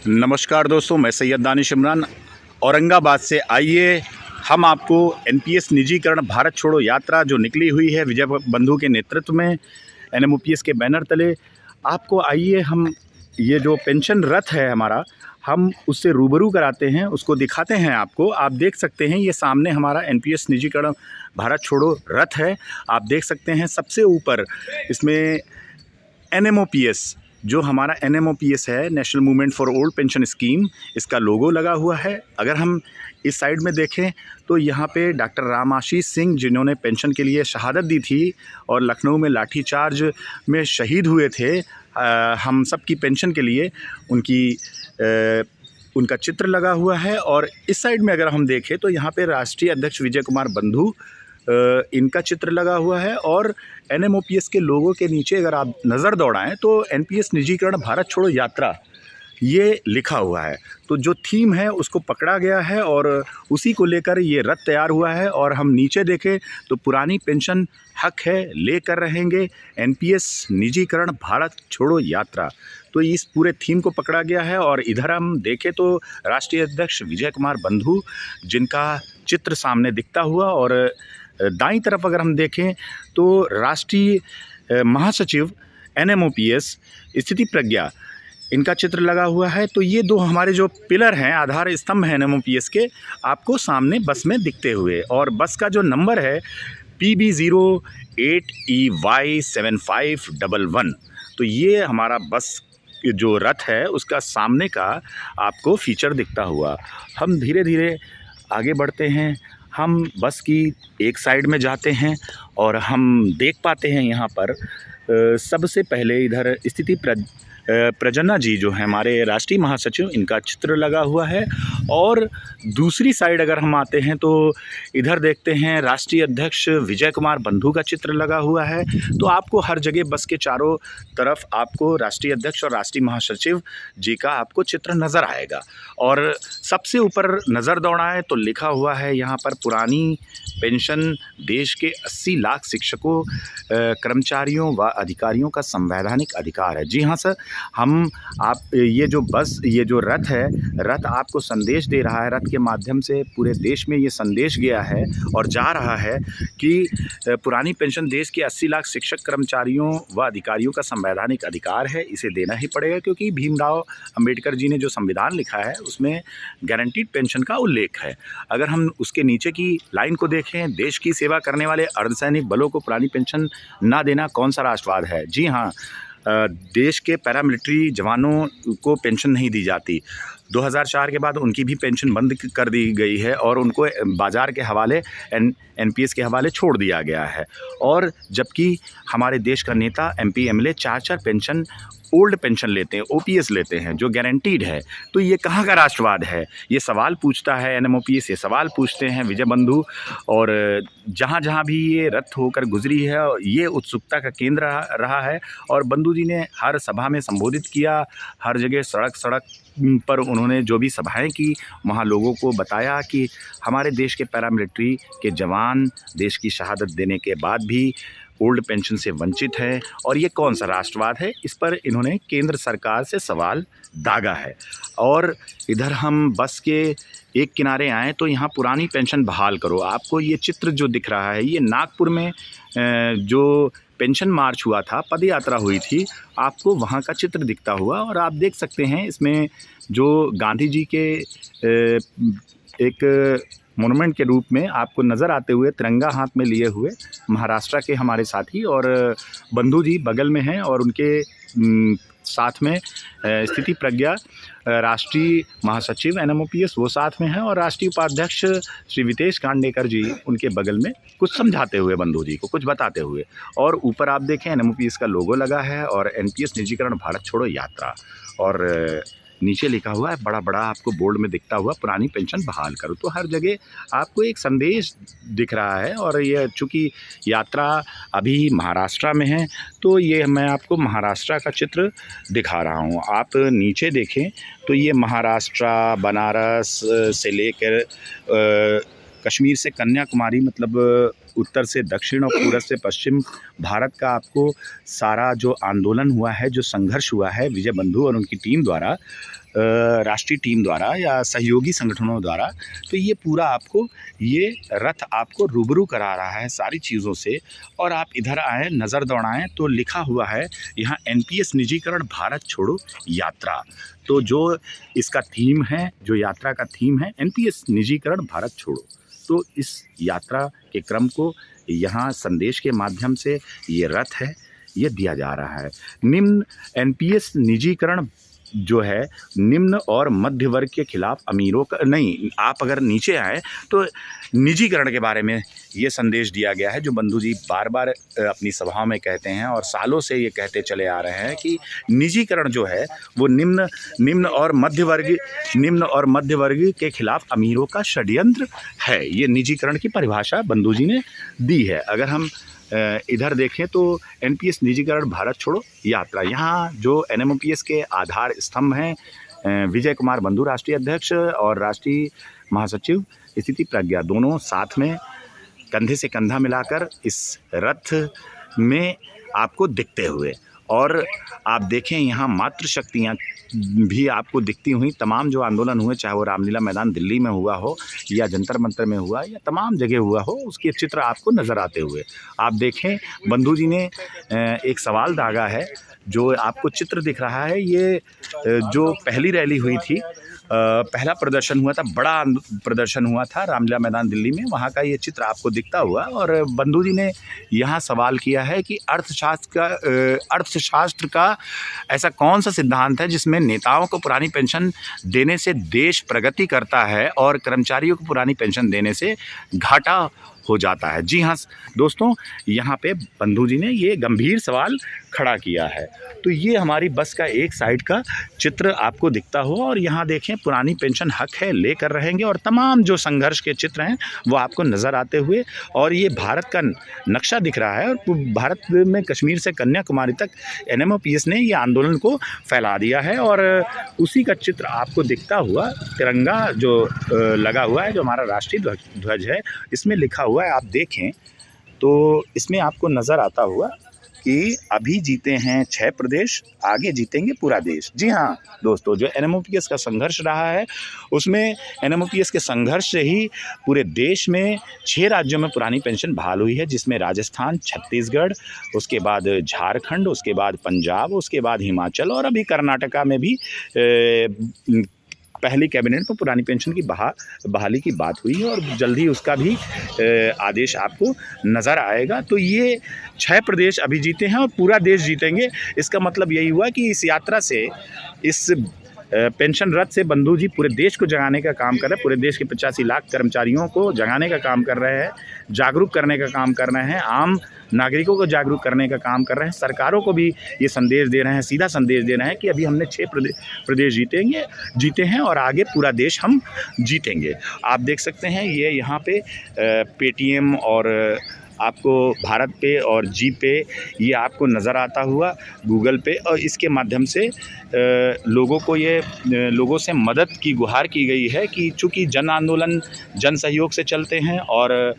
नमस्कार दोस्तों, मैं सैयद दानिश इमरान औरंगाबाद से। आइए हम आपको एनपीएस निजीकरण भारत छोड़ो यात्रा जो निकली हुई है विजय बंधु के नेतृत्व में एनएमओपीएस के बैनर तले, आपको आइए हम ये जो पेंशन रथ है हमारा, हम उससे रूबरू कराते हैं, उसको दिखाते हैं आपको। आप देख सकते हैं ये सामने हमारा एनपीएस निजीकरण भारत छोड़ो रथ है। आप देख सकते हैं सबसे ऊपर इसमें एनएमओपीएस, जो हमारा एनएमओपीएस है, national movement for old pension scheme, इसका लोगो लगा हुआ है। अगर हम इस साइड में देखें तो यहाँ पे डॉक्टर राम आशीष सिंह, जिन्होंने पेंशन के लिए शहादत दी थी और लखनऊ में लाठीचार्ज में शहीद हुए थे हम सब की पेंशन के लिए, उनका चित्र लगा हुआ है। और इस साइड में अगर हम देखें तो यहाँ पे राष्ट्रीय अध्यक्ष विजय कुमार बंधु, इनका चित्र लगा हुआ है। और एनएमओपीएस के लोगों के नीचे अगर आप नज़र दौड़ाएं तो एनपीएस निजीकरण भारत छोड़ो यात्रा ये लिखा हुआ है। तो जो थीम है उसको पकड़ा गया है और उसी को लेकर ये रथ तैयार हुआ है। और हम नीचे देखें तो पुरानी पेंशन हक है, लेकर रहेंगे, एनपीएस निजीकरण भारत छोड़ो यात्रा, तो इस पूरे थीम को पकड़ा गया है। और इधर हम देखें तो राष्ट्रीय अध्यक्ष विजय कुमार बंधु, जिनका चित्र सामने दिखता हुआ, और दाईं तरफ अगर हम देखें तो राष्ट्रीय महासचिव एनएमओपीएस स्थिति प्रज्ञा, इनका चित्र लगा हुआ है। तो ये दो हमारे जो पिलर हैं, आधार स्तंभ हैं एनएमओपीएस के, आपको सामने बस में दिखते हुए। और बस का जो नंबर है PB08EY7511, तो ये हमारा बस जो रथ है उसका सामने का आपको फीचर दिखता हुआ। हम धीरे धीरे आगे बढ़ते हैं, हम बस की एक साइड में जाते हैं और हम देख पाते हैं यहाँ पर सबसे पहले इधर स्थिति प्रजना जी, जो है हमारे राष्ट्रीय महासचिव, इनका चित्र लगा हुआ है। और दूसरी साइड अगर हम आते हैं तो इधर देखते हैं राष्ट्रीय अध्यक्ष विजय कुमार बंधु का चित्र लगा हुआ है। तो आपको हर जगह बस के चारों तरफ आपको राष्ट्रीय अध्यक्ष और राष्ट्रीय महासचिव जी का आपको चित्र नज़र आएगा। और सबसे ऊपर नज़र दौड़ाएं तो लिखा हुआ है यहाँ पर, पुरानी पेंशन देश के 80 लाख शिक्षकों, कर्मचारियों व अधिकारियों का संवैधानिक अधिकार है। जी हाँ सर, ये जो बस, ये जो रथ है, रथ आपको संदेश दे रहा है। रथ के माध्यम से पूरे देश में ये संदेश गया है और जा रहा है कि पुरानी पेंशन देश के 80 लाख शिक्षक, कर्मचारियों व अधिकारियों का संवैधानिक अधिकार है, इसे देना ही पड़ेगा। क्योंकि भीमराव अंबेडकर जी ने जो संविधान लिखा है उसमें गारंटीड पेंशन का उल्लेख है। अगर हम उसके नीचे की लाइन को देखें, देश की सेवा करने वाले अर्धसैनिक बलों को पुरानी पेंशन ना देना कौन सा राष्ट्रवाद है। जी हाँ, देश के पैरामिलिट्री जवानों को पेंशन नहीं दी जाती। 2004 के बाद उनकी भी पेंशन बंद कर दी गई है और उनको बाज़ार के हवाले, एनपीएस के हवाले छोड़ दिया गया है। और जबकि हमारे देश का नेता, MP, MLA 4-4 pension, old pension लेते हैं, ओपीएस लेते हैं, जो गारंटीड है। तो ये कहाँ का राष्ट्रवाद है? ये सवाल पूछता है एनएमओपीएस, ये सवाल पूछते हैं विजय बंधु। और जहाँ जहाँ भी ये रथ होकर गुजरी है, ये उत्सुकता का केंद्र रहा है। और बंधु जी ने हर सभा में संबोधित किया, हर जगह सड़क सड़क पर उन्होंने जो भी सभाएं की, वहाँ लोगों को बताया कि हमारे देश के पैरामिलिट्री के जवान देश की शहादत देने के बाद भी ओल्ड पेंशन से वंचित है। और ये कौन सा राष्ट्रवाद है? इस पर इन्होंने केंद्र सरकार से सवाल दागा है। और इधर हम बस के एक किनारे आएँ तो यहाँ पुरानी पेंशन बहाल करो, आपको ये चित्र जो दिख रहा है, ये नागपुर में जो पेंशन मार्च हुआ था, पद यात्रा हुई थी, आपको वहाँ का चित्र दिखता हुआ। और आप देख सकते हैं इसमें जो गांधी जी के एक मोनुमेंट के रूप में आपको नज़र आते हुए, तिरंगा हाथ में लिए हुए, महाराष्ट्र के हमारे साथी और बंधु जी बगल में हैं। और उनके साथ में स्थिति प्रज्ञा, राष्ट्रीय महासचिव एनएमओपीएस, वो साथ में हैं। और राष्ट्रीय उपाध्यक्ष श्री वितेश कांडेकर जी उनके बगल में कुछ समझाते हुए, बंधु जी को कुछ बताते हुए। और ऊपर आप देखें एनएमओपीएस का लोगो लगा है और एनपीएस निजीकरण भारत छोड़ो यात्रा, और नीचे लिखा हुआ है बड़ा बड़ा आपको बोर्ड में दिखता हुआ, पुरानी पेंशन बहाल करो। तो हर जगह आपको एक संदेश दिख रहा है। और ये चूँकि यात्रा अभी महाराष्ट्र में है, तो ये मैं आपको महाराष्ट्र का चित्र दिखा रहा हूँ। आप नीचे देखें तो ये महाराष्ट्र, बनारस से लेकर कश्मीर से कन्याकुमारी, मतलब उत्तर से दक्षिण और पूरब से पश्चिम भारत का आपको सारा जो आंदोलन हुआ है, जो संघर्ष हुआ है विजय बंधु और उनकी टीम द्वारा, राष्ट्रीय टीम द्वारा या सहयोगी संगठनों द्वारा, तो ये पूरा आपको ये रथ आपको रूबरू करा रहा है सारी चीज़ों से। और आप इधर आएँ, नज़र दौड़ाएँ तो लिखा हुआ है यहाँ एनपीएस निजीकरण भारत छोड़ो यात्रा। तो जो इसका थीम है, जो यात्रा का थीम है एनपीएस निजीकरण भारत छोड़ो। तो इस यात्रा के क्रम को यहाँ संदेश के माध्यम से ये रथ है ये दिया जा रहा है। निम्न एनपीएस निजीकरण जो है निम्न और मध्य वर्ग के खिलाफ अमीरों का नहीं, आप अगर नीचे आए तो निजीकरण के बारे में ये संदेश दिया गया है, जो बंधु जी बार बार अपनी सभाओं में कहते हैं और सालों से ये कहते चले आ रहे हैं कि निजीकरण जो है वो निम्न और मध्य वर्ग के खिलाफ अमीरों का षड्यंत्र है। ये निजीकरण की परिभाषा बंधु जी ने दी है। अगर हम इधर देखें तो एनपीएस निजीकरण भारत छोड़ो यात्रा, यहाँ जो एनएमओपीएस के आधार स्तंभ हैं विजय कुमार बंधु राष्ट्रीय अध्यक्ष और राष्ट्रीय महासचिव स्थिति प्रज्ञा, दोनों साथ में कंधे से कंधा मिलाकर इस रथ में आपको दिखते हुए, और आप देखें यहाँ मातृशक्तियाँ भी आपको दिखती हुई। तमाम जो आंदोलन हुए, चाहे वो रामलीला मैदान दिल्ली में हुआ हो या जंतर मंतर में हुआ या तमाम जगह हुआ हो, उसके चित्र आपको नज़र आते हुए। आप देखें बंधु जी ने एक सवाल दागा है, जो आपको चित्र दिख रहा है। ये जो पहली रैली हुई थी, पहला प्रदर्शन हुआ था, बड़ा प्रदर्शन हुआ था रामलीला मैदान दिल्ली में, वहाँ का ये चित्र आपको दिखता हुआ। और बंधु जी ने यहाँ सवाल किया है कि अर्थशास्त्र का ऐसा कौन सा सिद्धांत है जिसमें नेताओं को पुरानी पेंशन देने से देश प्रगति करता है और कर्मचारियों को पुरानी पेंशन देने से घाटा हो जाता है। जी हाँ दोस्तों, यहाँ पे बंधु जी ने ये गंभीर सवाल खड़ा किया है। तो ये हमारी बस का एक साइड का चित्र आपको दिखता हो, और यहाँ देखें पुरानी पेंशन हक है लेकर रहेंगे, और तमाम जो संघर्ष के चित्र हैं वो आपको नज़र आते हुए। और ये भारत का नक्शा दिख रहा है, और भारत में कश्मीर से कन्याकुमारी तक एनएमओपीएस ने ये आंदोलन को फैला दिया है। और उसी का चित्र आपको दिखता हुआ, तिरंगा जो लगा हुआ है, जो हमारा राष्ट्रीय ध्वज है, इसमें लिखा हुआ है, आप देखें तो इसमें आपको नज़र आता हुआ कि अभी जीते हैं 6 प्रदेश, आगे जीतेंगे पूरा देश। जी हाँ दोस्तों, जो एनएमओपीएस का संघर्ष रहा है, उसमें एनएमओपीएस के संघर्ष से ही पूरे देश में 6 राज्यों में पुरानी पेंशन बहाल हुई है, जिसमें राजस्थान, छत्तीसगढ़, उसके बाद झारखंड, उसके बाद पंजाब, उसके बाद हिमाचल, और अभी कर्नाटका में भी पहली कैबिनेट में पुरानी पेंशन की बहाली की बात हुई है, और जल्द ही उसका भी आदेश आपको नज़र आएगा। तो ये 6 प्रदेश अभी जीते हैं और पूरा देश जीतेंगे। इसका मतलब यही हुआ कि इस यात्रा से, इस पेंशन रथ से बंधु जी पूरे देश को जगाने का काम कर रहे हैं। पूरे देश के 85 लाख कर्मचारियों को जगाने का काम कर रहे हैं, जागरूक करने का काम कर रहे हैं, आम नागरिकों को जागरूक करने का काम कर रहे हैं, सरकारों को भी ये संदेश दे रहे हैं, सीधा संदेश दे रहे हैं कि अभी हमने 6 प्रदेश जीते हैं और आगे पूरा देश हम जीतेंगे। आप देख सकते हैं ये यहाँ पे पेटीएम और आपको भारत पे और जी पे ये आपको नज़र आता हुआ, गूगल पे, और इसके माध्यम से लोगों से मदद की गुहार की गई है कि चूँकि जन आंदोलन जन सहयोग से चलते हैं, और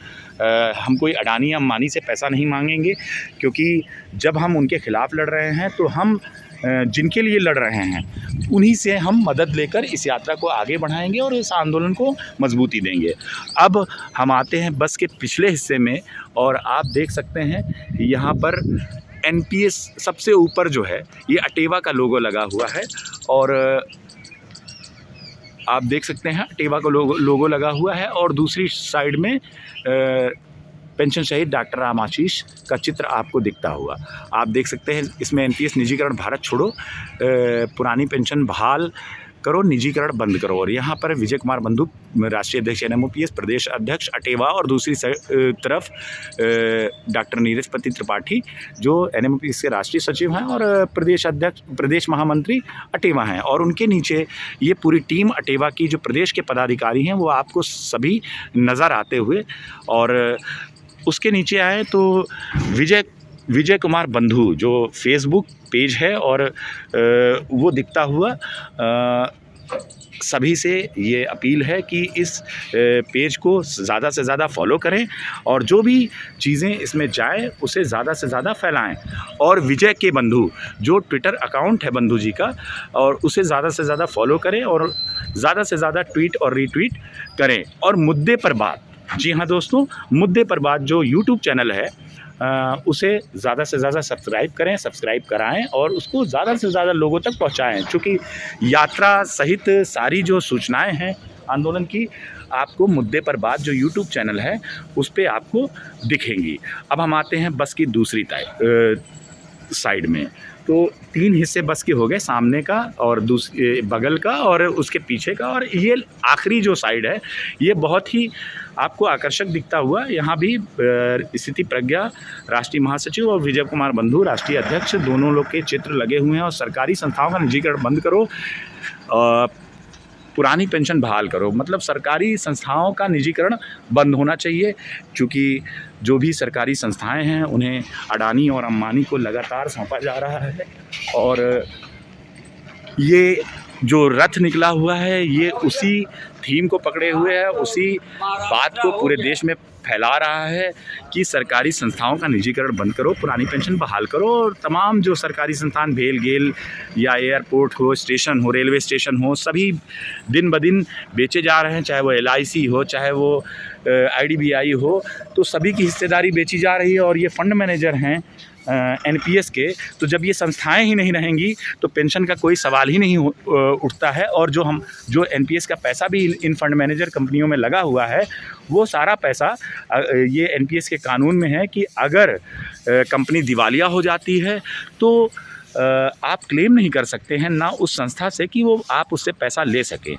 हम कोई अडानी या अंबानी से पैसा नहीं मांगेंगे, क्योंकि जब हम उनके ख़िलाफ़ लड़ रहे हैं तो हम जिनके लिए लड़ रहे हैं उन्हीं से हम मदद लेकर इस यात्रा को आगे बढ़ाएंगे और इस आंदोलन को मजबूती देंगे। अब हम आते हैं बस के पिछले हिस्से में, और आप देख सकते हैं यहाँ पर एनपीएस सबसे ऊपर जो है ये अटेवा का लोगो लगा हुआ है, और आप देख सकते हैं अटेवा का लोगो लगा हुआ है, और दूसरी साइड में पेंशन शहीद डॉक्टर राम आशीष का चित्र आपको दिखता हुआ। आप देख सकते हैं इसमें एनपीएस निजीकरण भारत छोड़ो, पुरानी पेंशन बहाल करो, निजीकरण बंद करो। और यहाँ पर विजय कुमार बंधु राष्ट्रीय अध्यक्ष एनएमओपीएस, प्रदेश अध्यक्ष अटेवा, और दूसरी तरफ डॉक्टर नीरजपति त्रिपाठी जो एनएमओपीएस के राष्ट्रीय सचिव हैं और प्रदेश अध्यक्ष, प्रदेश महामंत्री अटेवा हैं, और उनके नीचे ये पूरी टीम अटेवा की जो प्रदेश के पदाधिकारी हैं वो आपको सभी नज़र आते हुए। और उसके नीचे आए तो विजय कुमार बंधु जो फेसबुक पेज है, और वो दिखता हुआ सभी से ये अपील है कि इस पेज को ज़्यादा से ज़्यादा फॉलो करें और जो भी चीज़ें इसमें जाए उसे ज़्यादा से ज़्यादा फैलाएं। और विजय के बंधु जो ट्विटर अकाउंट है बंधु जी का, और उसे ज़्यादा से ज़्यादा फॉलो करें और ज़्यादा से ज़्यादा ट्वीट और रीट्वीट करें। और मुद्दे पर बात, जी हाँ दोस्तों, मुद्दे पर बात जो यूट्यूब चैनल है उसे ज़्यादा से ज़्यादा सब्सक्राइब करें, सब्सक्राइब कराएं और उसको ज़्यादा से ज़्यादा लोगों तक पहुंचाएं। चूँकि यात्रा सहित सारी जो सूचनाएं हैं आंदोलन की आपको मुद्दे पर बात जो यूट्यूब चैनल है उस पे आपको दिखेंगी। अब हम आते हैं बस की दूसरी साइड में। तो 3 हिस्से बस के हो गए, सामने का और दूसरे बगल का और उसके पीछे का, और ये आखिरी जो साइड है ये बहुत ही आपको आकर्षक दिखता हुआ। यहाँ भी स्थिति प्रज्ञा राष्ट्रीय महासचिव और विजय कुमार बंधु राष्ट्रीय अध्यक्ष दोनों लोग के चित्र लगे हुए हैं। और सरकारी संस्थाओं का निजीकरण बंद करो, पुरानी पेंशन बहाल करो, मतलब सरकारी संस्थाओं का निजीकरण बंद होना चाहिए। क्योंकि जो भी सरकारी संस्थाएं हैं उन्हें अडानी और अंबानी को लगातार सौंपा जा रहा है और ये जो रथ निकला हुआ है ये उसी थीम को पकड़े हुए है, उसी बात को पूरे देश में फैला रहा है कि सरकारी संस्थाओं का निजीकरण बंद करो, पुरानी पेंशन बहाल करो। और तमाम जो सरकारी संस्थान भेल गेल या एयरपोर्ट हो, स्टेशन हो, रेलवे स्टेशन हो, सभी दिन ब दिन बेचे जा रहे हैं। चाहे वो LIC हो, चाहे वो IDBI हो, तो सभी की हिस्सेदारी बेची जा रही है। और ये फंड मैनेजर हैं NPS के, तो जब ये संस्थाएं ही नहीं रहेंगी तो पेंशन का कोई सवाल ही नहीं उठता है। और जो NPS का पैसा भी इन फंड मैनेजर कंपनियों में लगा हुआ है वो सारा पैसा ये NPS के कानून में है कि अगर कंपनी दिवालिया हो जाती है तो आप क्लेम नहीं कर सकते हैं ना उस संस्था से कि वो आप उससे पैसा ले सकें,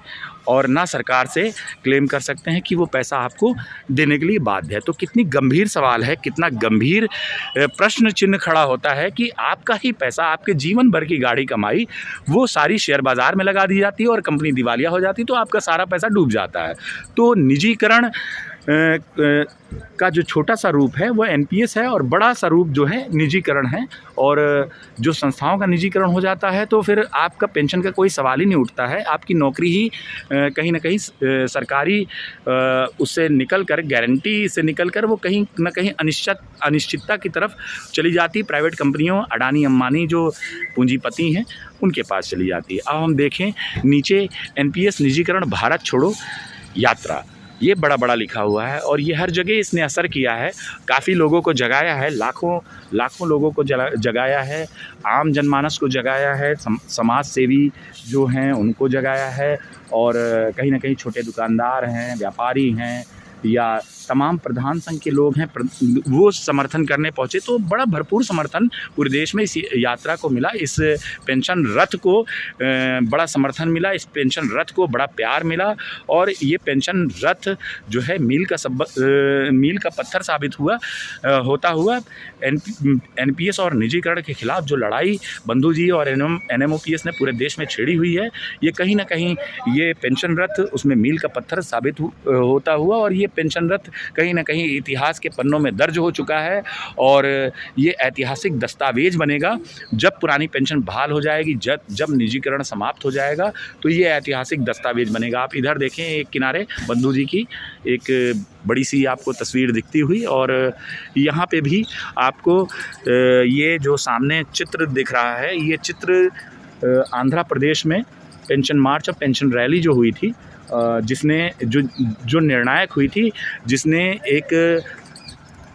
और ना सरकार से क्लेम कर सकते हैं कि वो पैसा आपको देने के लिए बाध्य है। तो कितनी गंभीर सवाल है, कितना गंभीर प्रश्न चिन्ह खड़ा होता है कि आपका ही पैसा, आपके जीवन भर की गाड़ी कमाई वो सारी शेयर बाज़ार में लगा दी जाती है और कंपनी दिवालिया हो जाती है तो आपका सारा पैसा डूब जाता है। तो निजीकरण का जो छोटा सा रूप है वो NPS है और बड़ा सा रूप जो है निजीकरण है। और जो संस्थाओं का निजीकरण हो जाता है तो फिर आपका पेंशन का कोई सवाल ही नहीं उठता है। आपकी नौकरी ही कहीं ना कहीं सरकारी उससे निकल कर, गारंटी से निकल कर वो कहीं ना कहीं अनिश्चितता की तरफ चली जाती, प्राइवेट कंपनियों, अडानी अंबानी जो पूंजीपति हैं उनके पास चली जाती है। अब हम देखें नीचे NPS निजीकरण भारत छोड़ो यात्रा, ये बड़ा लिखा हुआ है और ये हर जगह इसने असर किया है, काफ़ी लोगों को जगाया है, लाखों लोगों को जगाया है, आम जनमानस को जगाया है, समाज सेवी जो हैं उनको जगाया है, और कहीं ना कहीं छोटे दुकानदार हैं, व्यापारी हैं या तमाम प्रधान संघ के लोग हैं वो समर्थन करने पहुँचे। तो बड़ा भरपूर समर्थन पूरे देश में इस यात्रा को मिला, इस पेंशन रथ को बड़ा समर्थन मिला, इस पेंशन रथ को बड़ा प्यार मिला। और ये पेंशन रथ जो है मील का पत्थर साबित होता हुआ NPS और निजीकरण के खिलाफ जो लड़ाई बंधु जी और NMOPS ने पूरे देश में छेड़ी हुई है, ये कहीं ना कहीं ये पेंशन रथ उसमें मील का पत्थर साबित होता हुआ, और ये पेंशन रथ कहीं ना कहीं इतिहास के पन्नों में दर्ज हो चुका है। और ये ऐतिहासिक दस्तावेज बनेगा जब पुरानी पेंशन बहाल हो जाएगी, जब निजीकरण समाप्त हो जाएगा तो ये ऐतिहासिक दस्तावेज बनेगा। आप इधर देखें एक किनारे बंधु जी की एक बड़ी सी आपको तस्वीर दिखती हुई, और यहाँ पे भी आपको ये जो सामने चित्र दिख रहा है ये चित्र आंध्र प्रदेश में पेंशन मार्च और पेंशन रैली जो हुई थी, जिसने जो निर्णायक हुई थी, जिसने एक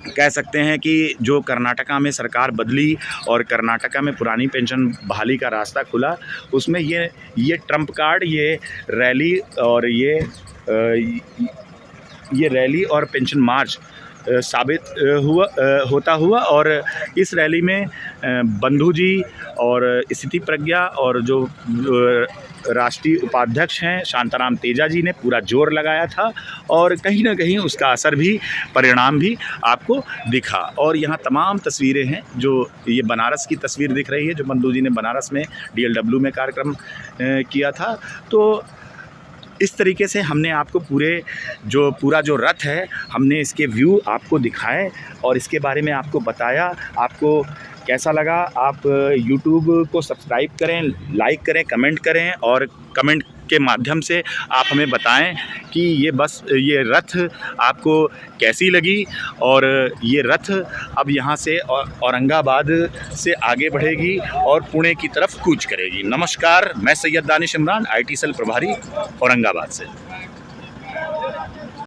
कह सकते हैं कि जो कर्नाटका में सरकार बदली और कर्नाटका में पुरानी पेंशन बहाली का रास्ता खुला, उसमें ये ट्रम्प कार्ड, ये रैली और ये रैली और पेंशन मार्च साबित होता हुआ। और इस रैली में बंधु जी और स्थिति प्रज्ञा और जो राष्ट्रीय उपाध्यक्ष हैं शांताराम तेजा जी ने पूरा जोर लगाया था, और कहीं ना कहीं उसका असर भी, परिणाम भी आपको दिखा। और यहाँ तमाम तस्वीरें हैं, जो ये बनारस की तस्वीर दिख रही है जो बंधु जी ने बनारस में DLW में कार्यक्रम किया था। तो इस तरीके से हमने आपको पूरा जो रथ है हमने इसके व्यू आपको दिखाए और इसके बारे में आपको बताया। आपको कैसा लगा? आप YouTube को सब्सक्राइब करें, लाइक करें, कमेंट करें, और कमेंट के माध्यम से आप हमें बताएं कि ये रथ आपको कैसी लगी और ये रथ अब यहाँ से औरंगाबाद से आगे बढ़ेगी और पुणे की तरफ कूच करेगी। नमस्कार, मैं सैयद दानिश इमरान, IT सेल प्रभारी औरंगाबाद से।